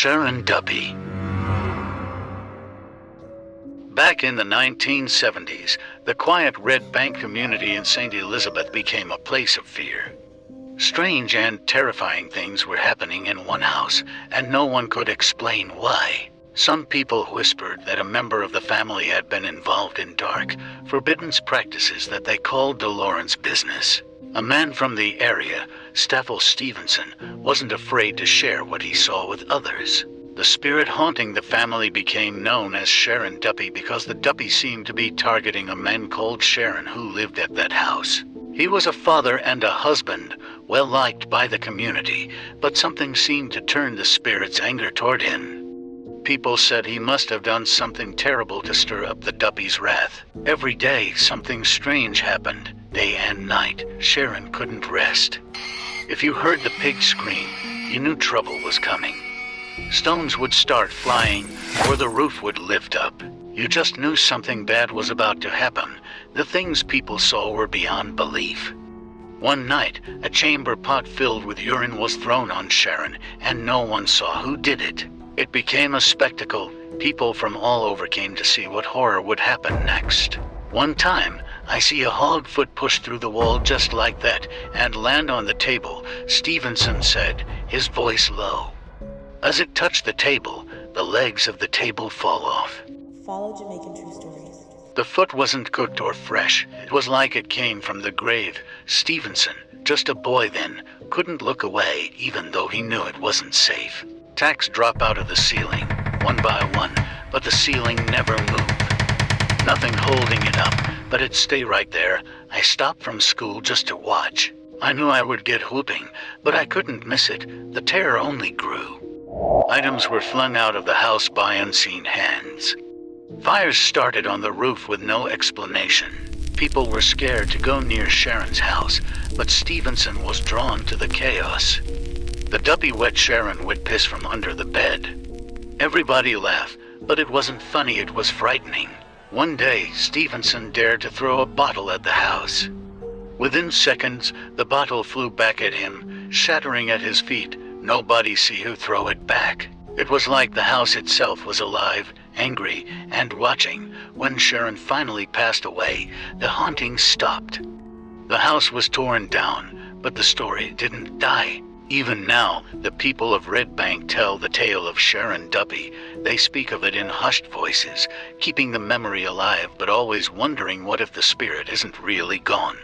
Sheron Duppy. Back in the 1970s, the quiet Red Bank community in St. Elizabeth became a place of fear. Strange and terrifying things were happening in one house, and no one could explain why. Some people whispered that a member of the family had been involved in dark, forbidden practices that they called the Laurence business. A man from the area, Staffel Stevenson, wasn't afraid to share what he saw with others. The spirit haunting the family became known as Sheron Duppy because the Duppy seemed to be targeting a man called Sheron who lived at that house. He was a father and a husband, well liked by the community, but something seemed to turn the spirit's anger toward him. People said he must have done something terrible to stir up the Duppy's wrath. Every day something strange happened. Day and night, Sheron couldn't rest. If you heard the pig scream, you knew trouble was coming. Stones would start flying, or the roof would lift up. You just knew something bad was about to happen. The things people saw were beyond belief. One night, a chamber pot filled with urine was thrown on Sheron, and no one saw who did it. It became a spectacle. People from all over came to see what horror would happen next. One time, I see a hog foot push through the wall just like that and land on the table, Stevenson said, his voice low. As it touched the table, the legs of the table fall off. Follow Jamaican True Stories. The foot wasn't cooked or fresh. It was like it came from the grave. Stevenson, just a boy then, couldn't look away even though he knew it wasn't safe. Tacks drop out of the ceiling, one by one, but the ceiling never moved. Nothing holding it up, but it'd stay right there. I stopped from school just to watch. I knew I would get whooping, but I couldn't miss it. The terror only grew. Items were flung out of the house by unseen hands. Fires started on the roof with no explanation. People were scared to go near Sheron's house, but Stevenson was drawn to the chaos. The Duppy wet Sheron with piss from under the bed. Everybody laughed, but it wasn't funny, it was frightening. One day, Stevenson dared to throw a bottle at the house. Within seconds, the bottle flew back at him, shattering at his feet. Nobody see who throw it back. It was like the house itself was alive, angry, and watching. When Sheron finally passed away, the haunting stopped. The house was torn down, but the story didn't die. Even now, the people of Red Bank tell the tale of Sheron Duppy. They speak of it in hushed voices, keeping the memory alive but always wondering what if the spirit isn't really gone.